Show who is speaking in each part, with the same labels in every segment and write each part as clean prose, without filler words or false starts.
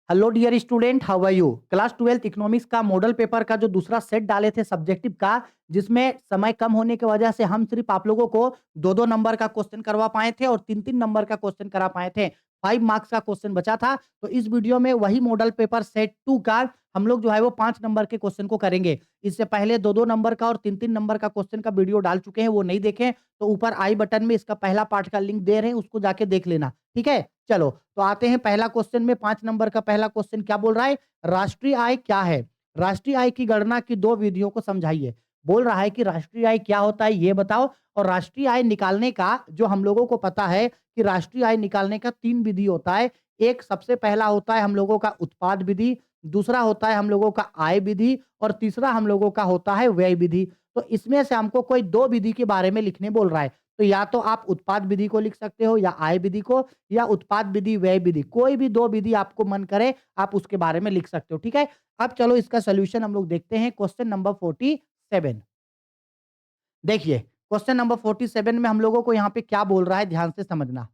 Speaker 1: Hello dear student, how are you? Class 12th economics का model paper का जो दूसरा सेट डाले थे सब्जेक्टिव का, जिसमें समय कम होने की वजह से हम सिर्फ आप लोगों को दो दो नंबर का क्वेश्चन करवा पाए थे और तीन तीन नंबर का क्वेश्चन करा पाए थे। 5 मार्क्स का क्वेश्चन बचा था। तो इस वीडियो में वही मॉडल पेपर सेट 2 का हम लोग जो है वो 5 नंबर के क्वेश्चन को करेंगे। इससे पहले दो दो नंबर का और तीन तीन नंबर का क्वेश्चन का वीडियो डाल चुके हैं, वो नहीं देखें तो ऊपर आई बटन में इसका पहला पार्ट का लिंक दे रहे हैं, उसको जाके देख लेना। ठीक है, चलो तो आते हैं पहला क्वेश्चन में। 5 नंबर का पहला क्वेश्चन क्या बोल रहा है? राष्ट्रीय आय क्या है? राष्ट्रीय आय की गणना की दो विधियों को समझाइए। बोल रहा है कि राष्ट्रीय आय क्या होता है ये बताओ। और राष्ट्रीय आय निकालने का जो हम लोगों को पता है कि राष्ट्रीय आय निकालने का 3 विधि होता है। एक सबसे पहला होता है हम लोगों का उत्पाद विधि, दूसरा होता है हम लोगों का आय विधि और तीसरा हम लोगों का होता है व्यय विधि। तो इसमें से हमको कोई दो विधि के बारे में लिखने बोल रहा है। तो या तो आप उत्पाद विधि को लिख सकते हो या आय विधि को, या उत्पाद विधि व्यय विधि, कोई भी दो विधि आपको मन करे आप उसके बारे में लिख सकते हो। ठीक है, अब चलो इसका सोल्यूशन हम लोग देखते हैं। क्वेश्चन नंबर 47 देखिए। क्वेश्चन नंबर 47 में हम लोगों को यहाँ पे क्या बोल रहा है, ध्यान से समझना।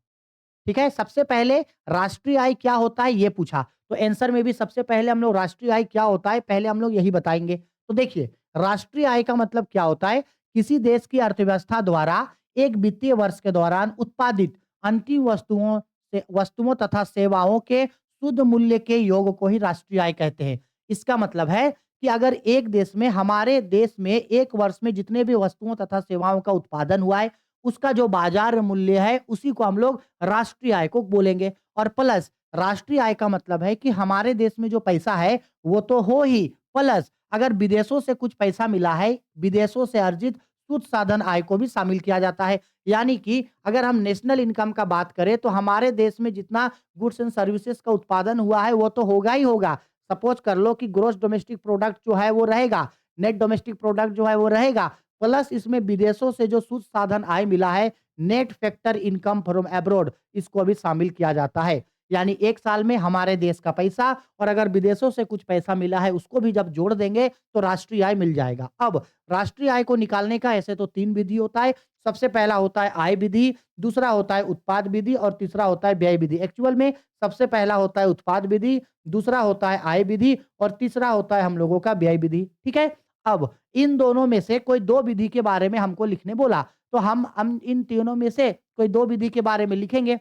Speaker 1: ठीक है, सबसे पहले राष्ट्रीय आय क्या होता है ये पूछा, तो आंसर में भी सबसे पहले हम लोग राष्ट्रीय आय क्या होता है पहले हम लोग यही बताएंगे। तो देखिए, राष्ट्रीय आय का मतलब क्या होता है? किसी देश की अर्थव्यवस्था द्वारा एक वित्तीय वर्ष के दौरान उत्पादित अंतिम वस्तुओं तथा सेवाओं के शुद्ध मूल्य के योग को ही राष्ट्रीय आय कहते हैं। इसका मतलब है कि अगर एक देश में, हमारे देश में एक वर्ष में जितने भी वस्तुओं तथा सेवाओं का उत्पादन हुआ है, उसका जो बाजार मूल्य है उसी को हम लोग राष्ट्रीय आय को बोलेंगे। और प्लस राष्ट्रीय आय का मतलब है कि हमारे देश में जो पैसा है वो तो हो ही, प्लस अगर विदेशों से कुछ पैसा मिला है, विदेशों से अर्जित शुद्ध साधन आय को भी शामिल किया जाता है। यानी कि अगर हम नेशनल इनकम का बात करें तो हमारे देश में जितना गुड्स एंड सर्विसेज का उत्पादन हुआ है वो तो होगा ही होगा। सपोज कर लो कि ग्रोस डोमेस्टिक प्रोडक्ट जो है वो रहेगा, नेट डोमेस्टिक प्रोडक्ट जो है वो रहेगा, प्लस इसमें विदेशों से जो शुद्ध साधन आय मिला है, net factor income from abroad, इसको भी शामिल किया जाता है। यानी एक साल में हमारे देश का पैसा और अगर विदेशों से कुछ पैसा मिला है उसको भी जब जोड़ देंगे तो राष्ट्रीय आय मिल जाएगा। अब राष्ट्रीय आय को निकालने का ऐसे तो 3 विधि होता है। सबसे पहला होता है आय विधि, दूसरा होता है उत्पाद विधि और तीसरा होता है व्यय विधि। एक्चुअल में सबसे पहला होता है उत्पाद विधि, दूसरा होता है आय विधि और तीसरा होता है हम लोगों का व्यय विधि। ठीक है, अब इन दोनों में से कोई दो विधि के बारे में हमको लिखने बोला, तो हम इन तीनों में से कोई दो विधि के बारे में लिखेंगे।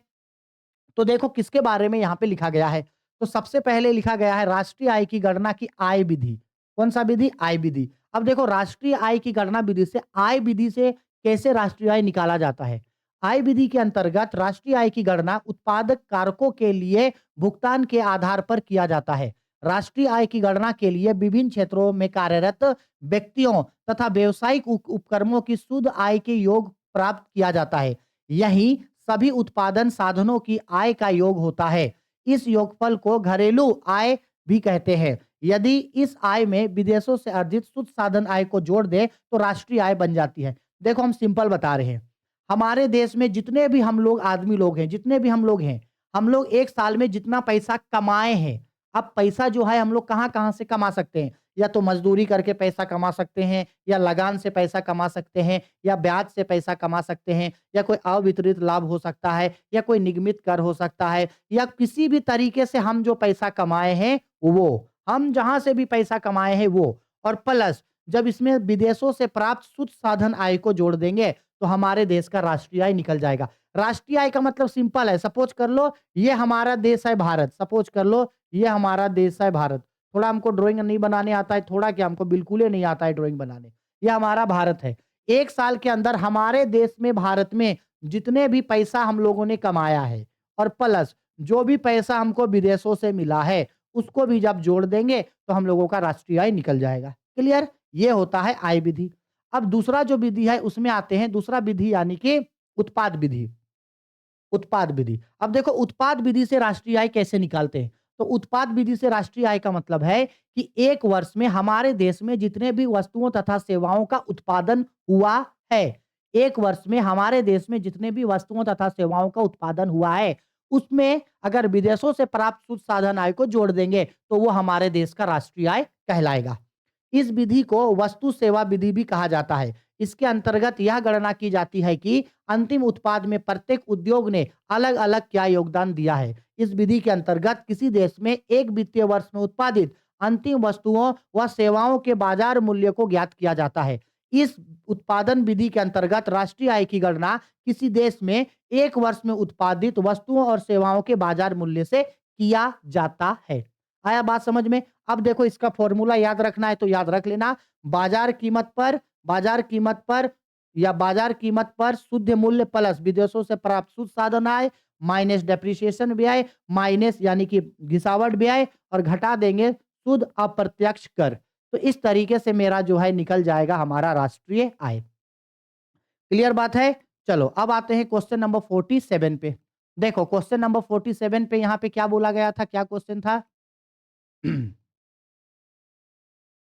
Speaker 1: तो देखो किसके बारे में यहाँ पे लिखा गया है। तो सबसे पहले लिखा गया है राष्ट्रीय आय की गणना की आय विधि। कौन सा विधि? आय विधि। अब देखो, राष्ट्रीय आय की गणना विधि से, आय विधि से कैसे राष्ट्रीय आय निकाला जाता है? आय विधि के अंतर्गत राष्ट्रीय आय की गणना उत्पादक कारकों के लिए भुगतान के आधार पर किया जाता है। राष्ट्रीय आय की गणना के लिए विभिन्न क्षेत्रों में कार्यरत व्यक्तियों तथा व्यावसायिक उपक्रमों की शुद्ध आय के योग प्राप्त किया जाता है। यही सभी उत्पादन साधनों की आय का योग होता है। इस योगफल को घरेलू आय भी कहते हैं। यदि इस आय में विदेशों से अर्जित शुद्ध साधन आय को जोड़ दें तो राष्ट्रीय आय बन जाती है। देखो हम सिंपल बता रहे हैं। हमारे देश में जितने भी हम लोग आदमी लोग हैं, जितने भी हम लोग हैं, हम लोग एक साल में जितना पैसा कमाए हैं, अब पैसा जो है हम लोग कहाँ-कहाँ से कमा सकते हैं? या तो मजदूरी करके पैसा कमा सकते हैं, या लगान से पैसा कमा सकते हैं, या ब्याज से पैसा कमा सकते हैं, या कोई अवितरित लाभ हो सकता है, या कोई निगमित कर हो सकता है, या किसी भी तरीके से हम जो पैसा कमाए हैं वो, हम जहाँ से भी पैसा कमाए हैं वो। और प्लस जब इसमें विदेशों से प्राप्त शुद्ध साधन आय को जोड़ देंगे तो हमारे देश का राष्ट्रीय आय निकल जाएगा। राष्ट्रीय आय का मतलब सिंपल है। सपोज कर लो ये हमारा देश है भारत, सपोज कर लो ये हमारा देश है भारत। थोड़ा हमको ड्राइंग नहीं बनाने आता है, थोड़ा क्या हमको बिल्कुल ही नहीं आता है ड्राइंग बनाने। ये हमारा भारत है। एक साल के अंदर हमारे देश में, भारत में जितने भी पैसा हम लोगों ने कमाया है और प्लस जो भी पैसा हमको विदेशों से मिला है उसको भी जब जोड़ देंगे तो हम लोगों का राष्ट्रीय आय निकल जाएगा। क्लियर? ये होता है आय विधि। अब दूसरा जो विधि है उसमें आते हैं। दूसरा विधि यानी कि उत्पाद विधि। उत्पाद विधि। अब देखो उत्पाद विधि से राष्ट्रीय आय कैसे निकालते हैं? तो उत्पाद विधि से राष्ट्रीय आय का मतलब है कि एक वर्ष में हमारे देश में जितने भी वस्तुओं तथा सेवाओं का उत्पादन हुआ है, एक वर्ष में हमारे देश में जितने भी वस्तुओं तथा सेवाओं का उत्पादन हुआ है, उसमें अगर विदेशों से प्राप्त शुद्ध साधन आय को जोड़ देंगे, तो वो हमारे देश का राष्ट्रीय आय कहलाएगा। इस विधि को वस्तु सेवा विधि भी कहा जाता है। इसके अंतर्गत यह गणना की जाती है कि अंतिम उत्पाद में प्रत्येक उद्योग ने अलग-अलग क्या योगदान दिया है। इस विधि के अंतर्गत किसी देश में एक वित्तीय वर्ष में उत्पादित अंतिम वस्तुओं व सेवाओं के बाजार मूल्य को ज्ञात किया जाता है। इस उत्पादन विधि के अंतर्गत राष्ट्रीय आय की गणना किसी देश में एक वर्ष में उत्पादित वस्तुओं और सेवाओं के बाजार मूल्य से किया जाता है। आया बात समझ में? अब देखो इसका फॉर्मूला याद रखना है तो याद रख लेना। बाजार कीमत पर या बाजार कीमत पर शुद्ध मूल्य प्लस विदेशों से प्राप्त शुद्ध साधन आय माइनस डेप्रिसिएशन व्यय माइनस यानी कि घिसावट व्यय और घटा देंगे शुद्ध अप्रत्यक्ष कर। तो इस तरीके से मेरा जो है निकल जाएगा हमारा राष्ट्रीय आय। क्लियर बात है? चलो अब आते हैं क्वेश्चन नंबर 47 पे। देखो क्वेश्चन नंबर 47 पे यहाँ पे क्या बोला गया था, क्या क्वेश्चन था?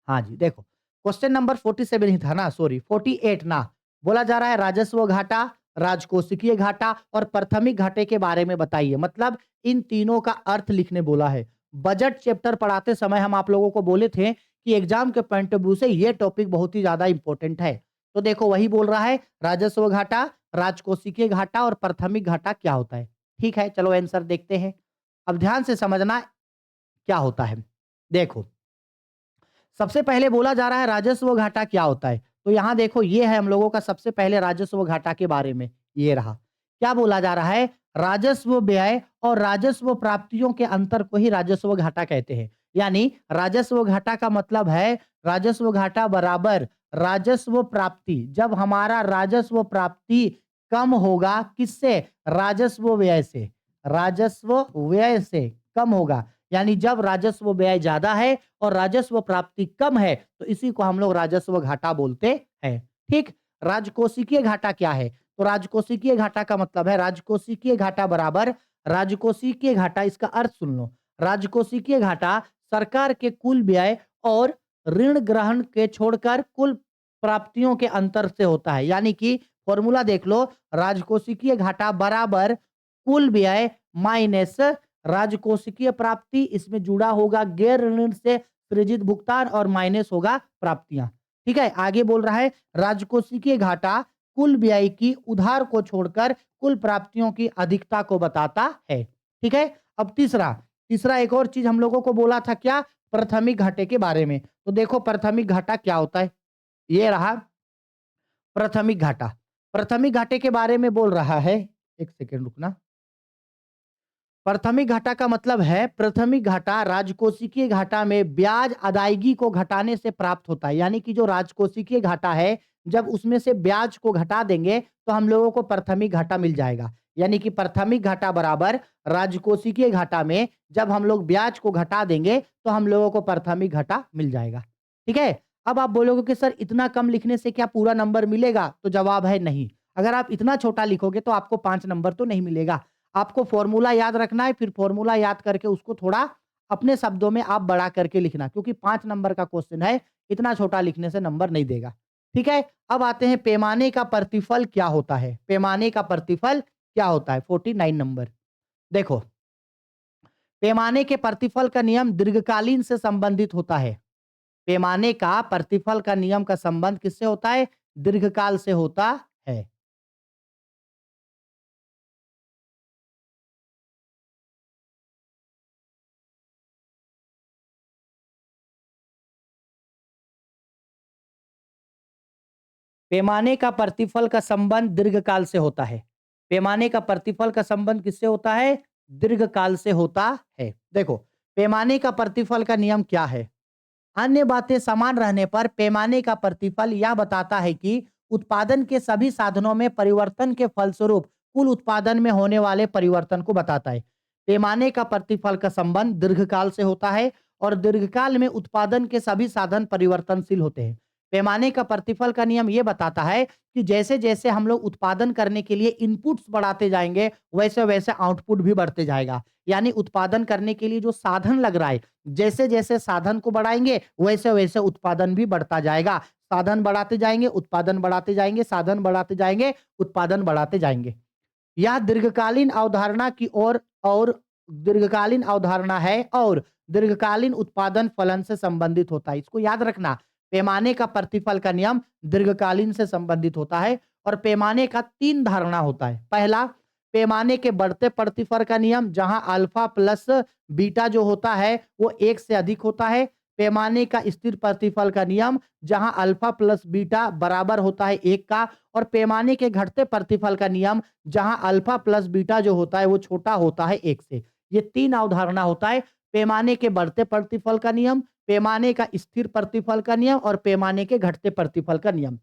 Speaker 1: हाँ जी, देखो क्वेश्चन नंबर 47 ही था ना, सॉरी 48 ना। बोला जा रहा है राजस्व घाटा, राजकोषीय घाटा और प्राथमिक घाटे के बारे में बताइए। मतलब इन तीनों का अर्थ लिखने बोला है। बजट चैप्टर पढ़ाते समय हम आप लोगों को बोले थे कि एग्जाम के पॉइंट ऑफ व्यू से ये टॉपिक बहुत ही ज्यादा इंपॉर्टेंट है। तो देखो वही बोल रहा है राजस्व घाटा, राजकोषीय घाटा और प्राथमिक घाटा क्या होता है। ठीक है, चलो आंसर देखते हैं। अब ध्यान से समझना क्या होता है। देखो सबसे पहले बोला जा रहा है राजस्व घाटा क्या होता है। तो यहां देखो ये है हम लोगों का सबसे पहले राजस्व घाटा के बारे में। ये रहा क्या बोला जा रहा है, राजस्व व्यय और राजस्व प्राप्तियों के अंतर को ही राजस्व घाटा कहते हैं। यानी राजस्व घाटा का मतलब है राजस्व घाटा बराबर राजस्व प्राप्ति। जब हमारा राजस्व प्राप्ति कम होगा किससे, राजस्व व्यय से, राजस्व व्यय से कम होगा। यानी जब राजस्व व्यय ज्यादा है और राजस्व प्राप्ति कम है तो इसी को हम लोग राजस्व घाटा बोलते हैं। ठीक, राजकोषीय घाटा क्या है, तो राजकोषीय घाटा का मतलब है राजकोषीय घाटा बराबर राजकोषीय घाटा, इसका अर्थ सुन लो। राजकोषीय घाटा सरकार के कुल व्यय और ऋण ग्रहण के छोड़कर कुल प्राप्तियों के अंतर से होता है। यानी कि फॉर्मूला देख लो, राजकोषीय घाटा बराबर कुल व्यय माइनस राजकोषीय प्राप्ति, इसमें जुड़ा होगा गैर ऋण से सृजित भुगतान और माइनस होगा प्राप्तियां। ठीक है, आगे बोल रहा है राजकोषीय घाटा कुल व्यय की उधार को छोड़कर कुल प्राप्तियों की अधिकता को बताता है। ठीक है, अब तीसरा तीसरा एक और चीज हम लोगों को बोला था क्या, प्राथमिक घाटे के बारे में। तो देखो प्राथमिक घाटा क्या होता है, ये रहा प्राथमिक घाटा। प्राथमिक घाटे के बारे में बोल रहा है, एक सेकेंड रुकना। प्राथमिक घाटा का मतलब है प्राथमिक घाटा राजकोषीय घाटा में ब्याज अदायगी को घटाने से प्राप्त होता है। यानी कि जो राजकोषीय घाटा है जब उसमें से ब्याज को घटा देंगे तो हम लोगों को प्राथमिक घाटा मिल जाएगा। यानी कि प्राथमिक घाटा बराबर राजकोषीय घाटा में जब हम लोग ब्याज को घटा देंगे तो हम लोगों को प्राथमिक घाटा मिल जाएगा। ठीक है, अब आप बोलोगे कि सर इतना कम लिखने से क्या पूरा नंबर मिलेगा, तो जवाब है नहीं। अगर आप इतना छोटा लिखोगे तो आपको 5 नंबर तो नहीं मिलेगा। आपको फॉर्मूला याद रखना है, फिर फॉर्मूला याद करके उसको थोड़ा अपने शब्दों में आप बड़ा करके लिखना, क्योंकि 5 नंबर का क्वेश्चन है, इतना छोटा लिखने से नंबर नहीं देगा। ठीक है, अब आते हैं पैमाने का प्रतिफल क्या होता है। पैमाने का प्रतिफल क्या होता है, 49 नंबर। देखो पैमाने के प्रतिफल का नियम दीर्घकालीन से संबंधित होता है। पैमाने का प्रतिफल का नियम का संबंध किससे होता है, दीर्घकाल से होता है। पैमाने का प्रतिफल का संबंध दीर्घकाल से होता है। पैमाने का प्रतिफल का संबंध किससे होता है, दीर्घकाल से होता है। देखो पैमाने का प्रतिफल का नियम क्या है, अन्य बातें समान रहने पर पैमाने का प्रतिफल यह बताता है कि उत्पादन के सभी साधनों में परिवर्तन के फलस्वरूप कुल उत्पादन में होने वाले परिवर्तन को बताता है। पैमाने का प्रतिफल का संबंध दीर्घकाल से होता है और दीर्घकाल में उत्पादन के सभी साधन परिवर्तनशील होते हैं। पैमाने का प्रतिफल का नियम यह बताता है कि जैसे जैसे हम लोग उत्पादन करने के लिए इनपुट्स बढ़ाते जाएंगे वैसे वैसे आउटपुट भी बढ़ते जाएगा। यानी उत्पादन करने के लिए जो साधन लग रहा है, जैसे जैसे साधन को बढ़ाएंगे वैसे वैसे उत्पादन भी बढ़ता जाएगा। साधन बढ़ाते जाएंगे उत्पादन बढ़ाते जाएंगे, साधन बढ़ाते जाएंगे उत्पादन बढ़ाते जाएंगे। यह दीर्घकालीन अवधारणा की ओर और दीर्घकालीन अवधारणा है और दीर्घकालीन उत्पादन फलन से संबंधित होता है। इसको याद रखना, पैमाने का प्रतिफल का नियम दीर्घकालीन से संबंधित होता है और पैमाने का 3 धारणा होता है। पहला, पैमाने के बढ़ते प्रतिफल का नियम, जहां अल्फा प्लस बीटा जो होता है वो 1 से अधिक होता है। पैमाने का स्थिर प्रतिफल का नियम, जहां अल्फा प्लस बीटा बराबर होता है 1 का। और पैमाने के घटते प्रतिफल का नियम, जहां अल्फा प्लस बीटा जो होता है वो छोटा होता है 1 से। ये 3 अवधारणा होता है, पैमाने के बढ़ते प्रतिफल का नियम, पैमाने का स्थिर प्रतिफल का नियम और पैमाने के घटते प्रतिफल का नियम।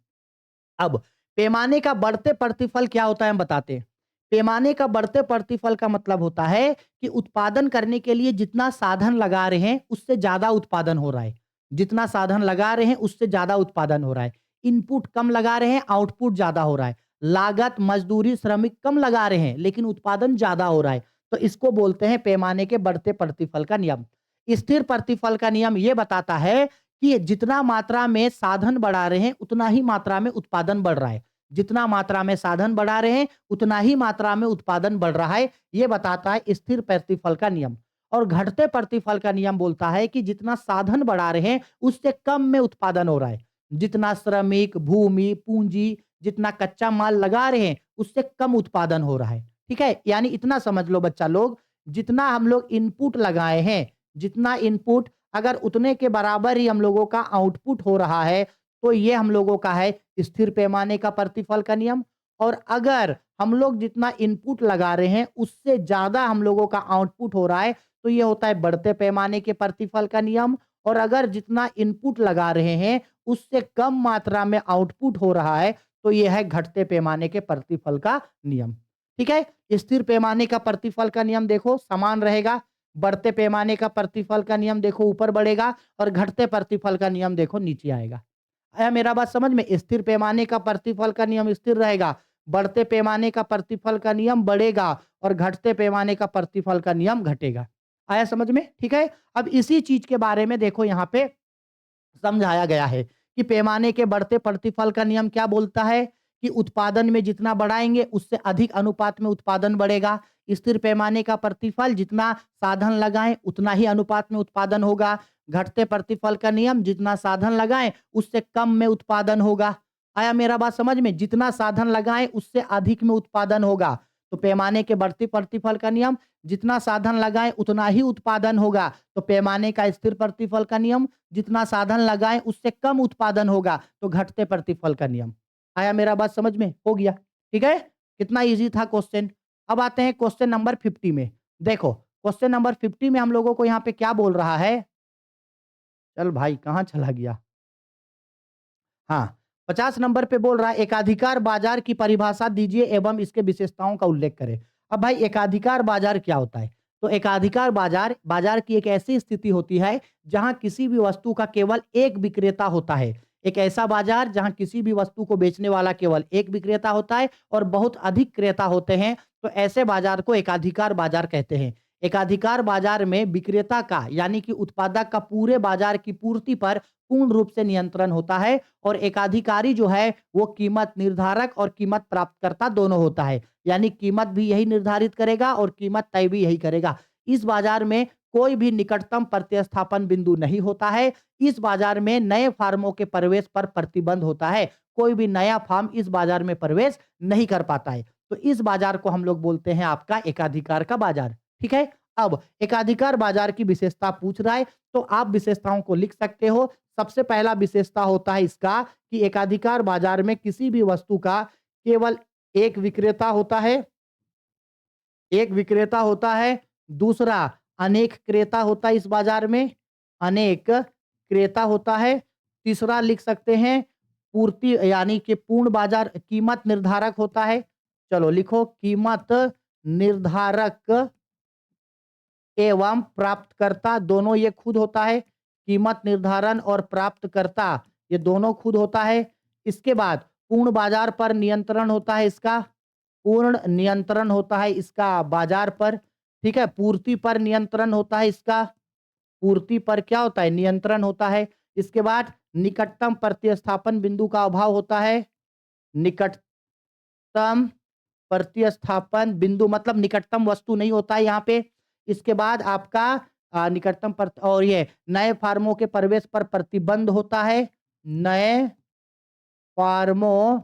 Speaker 1: अब पैमाने का बढ़ते प्रतिफल क्या होता है हम बताते हैं। पैमाने का बढ़ते प्रतिफल का मतलब होता है कि उत्पादन करने के लिए जितना साधन लगा रहे हैं उससे ज्यादा उत्पादन हो रहा है। जितना साधन लगा रहे हैं उससे ज्यादा उत्पादन हो रहा है। इनपुट कम लगा रहे हैं, आउटपुट ज्यादा हो रहा है। लागत, मजदूरी, श्रमिक कम लगा रहे हैं लेकिन उत्पादन ज्यादा हो रहा है। तो इसको बोलते हैं पैमाने के बढ़ते प्रतिफल का नियम। स्थिर प्रतिफल का नियम यह बताता है कि जितना मात्रा में साधन बढ़ा रहे हैं उतना ही मात्रा में उत्पादन बढ़ रहा है। जितना मात्रा में साधन बढ़ा रहे हैं उतना ही मात्रा में उत्पादन बढ़ रहा है, ये बताता है स्थिर प्रतिफल का नियम। और घटते प्रतिफल का नियम बोलता है कि जितना साधन बढ़ा रहे हैं उससे कम में उत्पादन हो रहा है। जितना श्रमिक, भूमि, पूंजी, जितना कच्चा माल लगा रहे हैं उससे कम उत्पादन हो रहा है। ठीक है, यानी इतना समझ लो बच्चा लोग, जितना हम लोग इनपुट लगाए हैं, जितना इनपुट अगर उतने के बराबर ही हम लोगों का आउटपुट हो रहा है तो ये हम लोगों का है स्थिर पैमाने का प्रतिफल का नियम। और अगर हम लोग जितना इनपुट लगा रहे हैं उससे ज्यादा हम लोगों का आउटपुट हो रहा है तो ये होता है बढ़ते पैमाने के प्रतिफल का नियम। और अगर जितना इनपुट लगा रहे हैं उससे कम मात्रा में आउटपुट हो रहा है तो यह है घटते पैमाने के प्रतिफल का नियम। ठीक है, स्थिर पैमाने का प्रतिफल का नियम देखो समान रहेगा, बढ़ते पैमाने का प्रतिफल का नियम देखो ऊपर बढ़ेगा और घटते प्रतिफल का नियम देखो नीचे आएगा। आया मेरा बात समझ में? स्थिर पैमाने का प्रतिफल का नियम स्थिर रहेगा, बढ़ते पैमाने का प्रतिफल का नियम बढ़ेगा और घटते पैमाने का प्रतिफल का नियम घटेगा। आया समझ में? ठीक है, अब इसी चीज के बारे में देखो यहाँ पे समझाया गया है कि पैमाने के बढ़ते प्रतिफल का नियम क्या बोलता है कि उत्पादन में जितना बढ़ाएंगे उससे अधिक अनुपात में उत्पादन बढ़ेगा। स्थिर पैमाने का प्रतिफल, जितना साधन लगाएं उतना ही अनुपात में उत्पादन होगा। घटते प्रतिफल का नियम, जितना साधन लगाएं उससे कम में उत्पादन होगा। आया मेरा बात समझ में? जितना साधन लगाएं उससे अधिक में उत्पादन होगा। तो पैमाने के बढ़ते प्रतिफल का नियम, जितना साधन लगाएं उतना ही उत्पादन होगा। तो पैमाने का स्थिर प्रतिफल का नियम, जितना साधन लगाएं उससे कम उत्पादन होगा। तो घटते प्रतिफल का नियम। आया मेरा बात समझ में? हो गया? ठीक है, कितना इजी था क्वेश्चन। अब आते हैं क्वेश्चन नंबर 50 में। देखो क्वेश्चन नंबर 50 में हम लोगों को यहाँ पे क्या बोल रहा है। चल भाई कहाँ चला गया? हाँ, 50 नंबर पे बोल रहा है एकाधिकार बाजार की परिभाषा दीजिए एवं इसके विशेषताओं का उल्लेख करें। अब भाई एकाधिकार बाजार क्या होता है? तो एकाधिकार बाजार, बाजार की एक ऐसी स्थिति होती है जहां किसी भी वस्तु का केवल एक विक्रेता होता है। एक ऐसा बाजार जहां किसी भी वस्तु को बेचने वाला केवल एक विक्रेता होता है और बहुत अधिक क्रेता होते हैं। तो ऐसे बाजार को एकाधिकार बाजार कहते हैं। एकाधिकार बाजार में विक्रेता का यानी कि उत्पादक का पूरे बाजार की पूर्ति पर पूर्ण रूप से नियंत्रण होता है और एकाधिकारी जो है वो कीमत निर्धारक और कीमत प्राप्तकर्ता दोनों होता है। यानी कीमत भी यही निर्धारित करेगा और कीमत तय भी यही करेगा। इस बाजार में कोई भी निकटतम प्रतिस्थापन बिंदु नहीं होता है। इस बाजार में नए फार्मों के प्रवेश पर प्रतिबंध होता है। कोई भी नया फार्म इस बाजार में प्रवेश नहीं कर पाता है। तो इस बाजार को हम लोग बोलते हैं आपका एकाधिकार का बाजार। ठीक है, अब एकाधिकार बाजार की विशेषता पूछ रहा है तो आप विशेषताओं को लिख सकते हो। सबसे पहला विशेषता होता है इसका कि एकाधिकार बाजार में किसी भी वस्तु का केवल एक विक्रेता होता है। एक विक्रेता होता है। दूसरा, अनेक क्रेता होता है इस बाजार में, अनेक क्रेता होता है। तीसरा लिख सकते हैं पूर्ति यानी कि पूर्ण बाजार कीमत निर्धारक होता है। चलो लिखो कीमत निर्धारक एवं प्राप्तकर्ता दोनों ये खुद होता है। कीमत निर्धारण और प्राप्तकर्ता ये दोनों खुद होता है। इसके बाद पूर्ण बाजार पर नियंत्रण होता है इसका, पूर्ण नियंत्रण होता है इसका बाजार पर। ठीक है, पूर्ति पर नियंत्रण होता है इसका, पूर्ति पर क्या होता है? नियंत्रण होता है। इसके बाद निकटतम प्रतिस्थापन बिंदु का अभाव होता है। निकटतम प्रतिस्थापन बिंदु मतलब निकटतम वस्तु नहीं होता है यहाँ पे। इसके बाद आपका निकटतम और ये नए फार्मों के प्रवेश पर प्रतिबंध होता है। नए फार्मों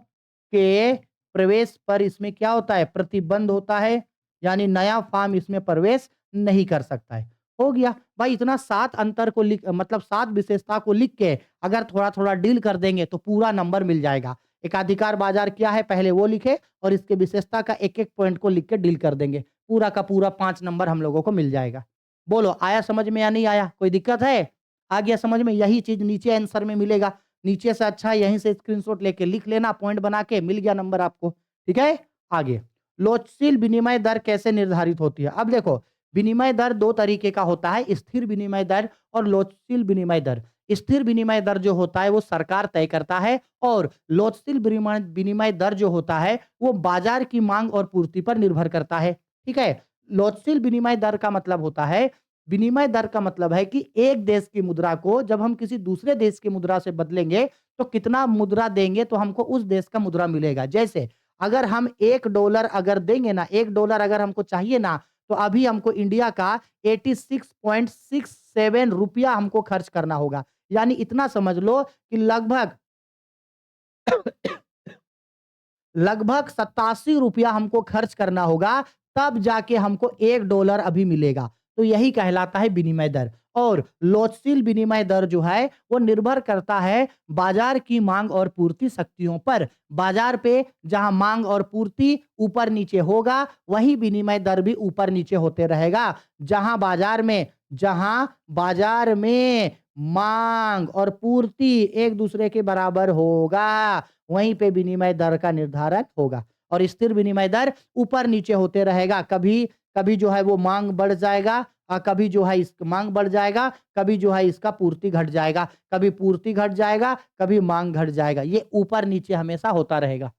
Speaker 1: के प्रवेश पर इसमें क्या होता है? प्रतिबंध होता है, यानी नया फार्म इसमें प्रवेश नहीं कर सकता है। हो गया। भाई इतना 7 अंतर को लिख मतलब 7 विशेषता को लिख के अगर थोड़ा-थोड़ा डील कर देंगे तो पूरा नंबर मिल जाएगा। एकाधिकार बाजार क्या है पहले वो लिखे और इसके विशेषता का एक-एक पॉइंट को लिख के डील कर देंगे। पूरा का पूरा 5 नंबर हम लोगों को मिल जाएगा। बोलो आया समझ में या नहीं आया? कोई दिक्कत है? आ गया समझ में? यही चीज़ नीचे आंसर में मिलेगा। नीचे से अच्छा यहीं से स्क्रीनशॉट लेके लिख लेना, पॉइंट बना के मिल गया नंबर आपको। ठीक है? आगे, लोचशील विनिमय दर कैसे निर्धारित होती है? अब देखो, विनिमय दर 2 तरीके का होता है, स्थिर विनिमय दर और लोचशील विनिमय दर। स्थिर विनिमय दर जो होता है वो सरकार तय करता है और लोचशील विनिमय विनिमय दर जो होता है वो बाजार की मांग और पूर्ति पर निर्भर करता है। ठीक है? लोचशील विनिमय दर का मतलब होता है विनिमय दर का मतलब है कि एक देश की मुद्रा को जब हम किसी दूसरे देश की मुद्रा से बदलेंगे, तो कितना मुद्रा देंगे तो हमको उस देश का मुद्रा मिलेगा। जैसे अगर हम $1 अगर देंगे ना, $1 अगर हमको चाहिए ना, तो अभी हमको इंडिया का 86.67 रुपया हमको खर्च करना होगा। यानी इतना समझ लो कि लगभग लगभग 87 रुपया हमको खर्च करना होगा, तब जाके हमको $1 अभी मिलेगा। तो यही कहलाता है विनिमय दर और लोचशील विनिमय दर जो है, वो निर्भर करता है बाजार की माँग और पूर्ति शक्तियों पर। बाजार पे जहाँ माँग और पूर्ति ऊपर-नीचे होगा, वही विनिमय दर भी ऊपर-नीचे होते रहेगा। जहाँ बाजार में माँग और पूर्ति एक-दूसरे के बराबर होगा, वहीं पे विनिमय दर का निर्धारण होगा और स्थिर विनिमय दर ऊपर-नीचे होते रहेगा। कभी कभी जो है वो माँग बढ़ जाएगा कभी जो है इस माँग बढ़ जाएगा, कभी जो है इसका पूर्ति घट जाएगा, कभी पूर्ति घट जाएगा, कभी माँग घट जाएगा। ये ऊपर-नीचे हमेशा होता रहेगा।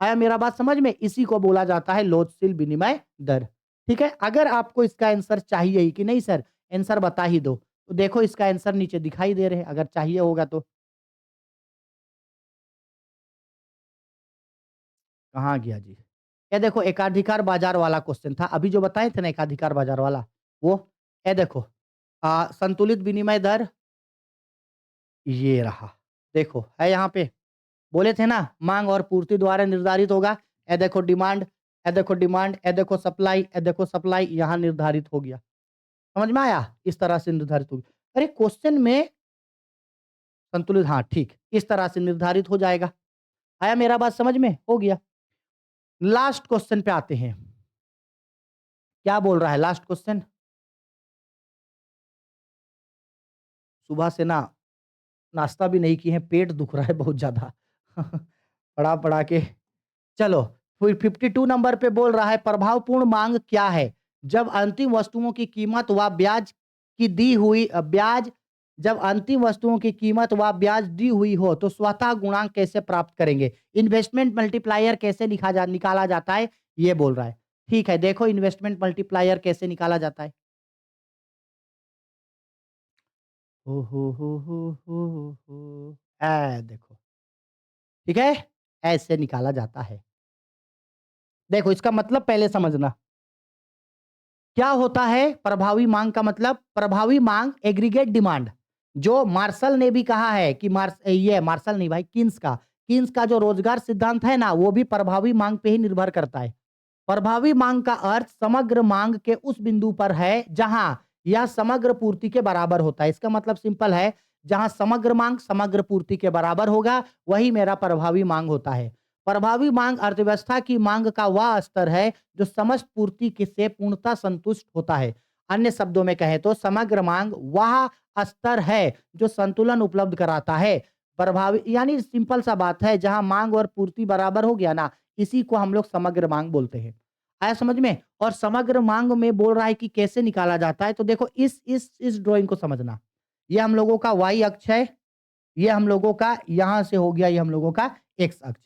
Speaker 1: आया मेरा बात समझ में? इसी को बोला जाता है लोचशील विनिमय दर। ठीक है? अगर आपको इसका आंसर चाहिए ही कि नहीं सर आंसर बता ही दो, तो देखो इसका आंसर नीचे दिखाई दे रहे हैं, अगर चाहिए होगा तो। कहाँ गया जी? ये देखो एकाधिकार बाजार वाला क्वेश्चन था। अभी जो बताए थे ना एकाधिकार बाजार वाला, वो ये देखो संतुलित विनिमय दर ये रहा। देखो है यहाँ पे। बोले थे ना माँग और पूर्ति द्वारा निर्धारित होगा। ये देखो डिमांड, ये देखो डिमांड, ये देखो सप्लाई, ये देखो सप्लाई यहाँ निर्धारित हो गया। समझ में आया? इस तरह से निर्धारित हो गया। अरे क्वेश्चन में संतुलित हाँ, ठीक। इस तरह से निर्धारित हो जाएगा। आया मेरा बात समझ में? हो गया। लास्ट क्वेश्चन पे आते हैं। क्या बोल रहा है लास्ट क्वेश्चन? सुबह से ना नाश्ता भी नहीं किए हैं, पेट दुख रहा है बहुत ज़्यादा। पढ़ा-पढ़ा के चलो, फिर 52 नंबर पे बोल रहा है प्रभावपूर्ण माँग क्या है? जब अंतिम वस्तुओं की कीमत व ब्याज की दी हुई ब्याज जब अंतिम वस्तुओं की कीमत व ब्याज दी हुई हो, तो स्वतः गुणांक कैसे प्राप्त करेंगे? इन्वेस्टमेंट मल्टीप्लायर कैसे निकाला जाता है? ये बोल रहा है। ठीक है, देखो इन्वेस्टमेंट मल्टीप्लायर कैसे निकाला जाता है? हो, देखो, ठीक है? ऐसे निकाला जाता है। देखो इसका मतलब पहले समझना। क्या होता है प्रभावी मांग का मतलब? प्रभावी मांग एग्रीगेट डिमांड जो मार्शल ने भी कहा है कि ये मार्शल नहीं भाई किन्स का जो रोजगार सिद्धांत है ना वो भी प्रभावी मांग पे ही निर्भर करता है। प्रभावी मांग का अर्थ समग्र मांग के उस बिंदु पर है जहां यह समग्र पूर्ति के बराबर होता है। इसका मतलब सिंपल है, जहां समग्र मांग समग्र पूर्ति के बराबर होगा वही मेरा प्रभावी मांग होता है। प्रभावी मांग अर्थव्यवस्था की मांग का वह स्तर है जो समस्त पूर्ति से पूर्णतः संतुष्ट होता है। अन्य शब्दों में कहें तो समग्र मांग वह स्तर है जो संतुलन उपलब्ध कराता है। प्रभावी यानी सिंपल सा बात है, जहां मांग और पूर्ति बराबर हो गया ना, इसी को हम लोग समग्र मांग बोलते हैं। आया समझ में? और समग्र मांग में बोल रहा है कि कैसे निकाला जाता है, तो देखो इस ड्राइंग को समझना। ये हम लोगों का वाई अक्ष है, ये हम लोगों का यहां से हो गया ये हम लोगों का एक्स अक्ष।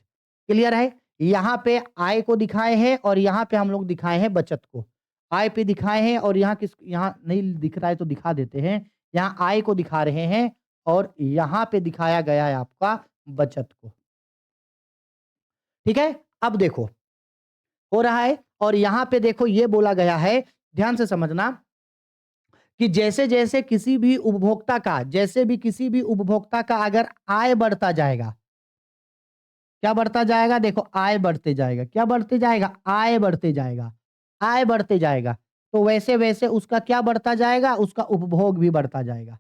Speaker 1: क्लियर है? यहाँ पे आय को दिखाए हैं और यहाँ पे हम लोग दिखाए हैं बचत को। आय पे दिखाए हैं और यहाँ नहीं दिख रहा है तो दिखा देते हैं। यहाँ आय को दिखा रहे हैं और यहाँ पे दिखाया गया है आपका बचत को। ठीक है? अब देखो हो रहा है और यहाँ पे देखो ये बोला गया है, ध्यान से समझना कि जैसे-जैसे किसी भी उपभोक्ता का किसी भी उपभोक्ता का अगर आय बढ़ता जाएगा, क्या बढ़ता जाएगा? देखो आय बढ़ते जाएगा। क्या बढ़ते जाएगा? आय बढ़ते जाएगा। आय बढ़ते जाएगा। तो वैसे-वैसे उसका क्या बढ़ता जाएगा? उसका उपभोग भी बढ़ता जाएगा।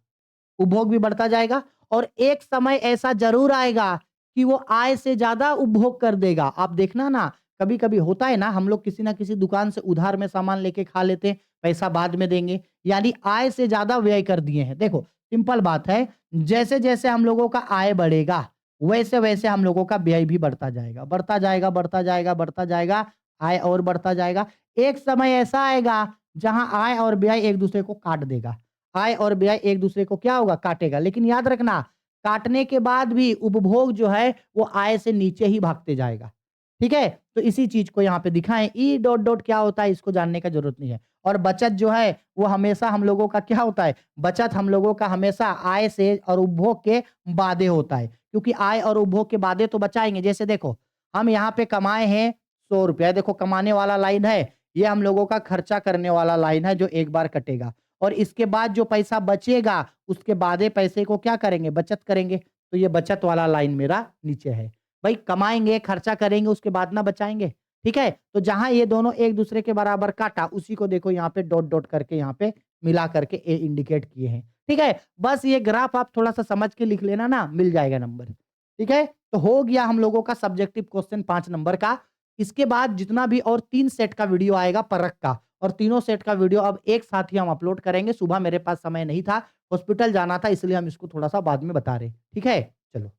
Speaker 1: उपभोग भी बढ़ता जाएगा और एक समय ऐसा ज़रूर आएगा कि वो आय से ज़्यादा उपभोग कर देगा। आप देखना ना, कभी-कभी होता है ना, हम लोग किसी न किसी दुकान से उधार में सामान लेके खा लेते हैं, पैसा बाद में देंगे, यानी आय से ज़्यादा व्यय कर दिए हैं। देखो, सिंपल बात है, जैसे-जैसे हम लोगों का आय बढ़ेगा, वैसे-वैसे हम लोगों का व्यय भी बढ़ता जाएगा, बढ़ता जाएगा, बढ़ता जाएगा, बढ़ता जाएगा, आय और बढ़ता जाएगा। एक समय ऐसा आएगा, जहाँ आय और व्यय एक-दूसरे को काट देगा। आय और व्यय एक दूसरे को क्या होगा? काटेगा। लेकिन याद रखना, काटने के बाद भी उपभोग जो है वो आय से नीचे ही भागते जाएगा। ठीक है? तो इसी चीज़ को यहाँ पे दिखाएँ। ई डॉट डॉट क्या होता है इसको जानने का ज़रूरत नहीं है। और बचत जो है वो हमेशा हम लोगों का क्या होता है? बचत हम लोगों का हमेशा आय से और उपभोग के बादे होता है। क्योंकि आय और उपभोग के बादे तो बचाएँगे। जैसे देखो, हम यहाँ पे कमाए हैं ₹100, देखो कमाने वाला लाइन है, ये हम लोगों का खर्चा करने वाला लाइन है जो एक बार कटेगा। और इसके बाद जो पैसा बचेगा, उसके बादे पैसे को क्या करेंगे? बचत करेंगे। तो ये बचत वाला लाइन मेरा नीचे है। भाई कमाएँगे, खर्चा करेंगे, उसके बाद ना बचाएँगे। ठीक है? तो जहाँ ये दोनों एक-दूसरे के बराबर काटा, उसी को देखो यहाँ पे डॉट-डॉट करके यहाँ पे मिला करके ए इंडिकेट किए हैं। ठीक है? बस ये ग्राफ आप थोड़ा-सा समझ के लिख लेना ना, मिल जाएगा नंबर। ठीक है? तो हो गया हम लोगों का सब्जेक्टिव क्वेश्चन 5 नंबर का। इसके बाद जितना भी और 3 सेट का वीडियो आएगा परख का, और तीनों सेट का वीडियो अब एक साथ ही हम अपलोड करेंगे। सुबह मेरे पास समय नहीं था, हॉस्पिटल जाना था, इसलिए हम इसको थोड़ा-सा बाद में बता रहे हैं। ठीक है? चलो।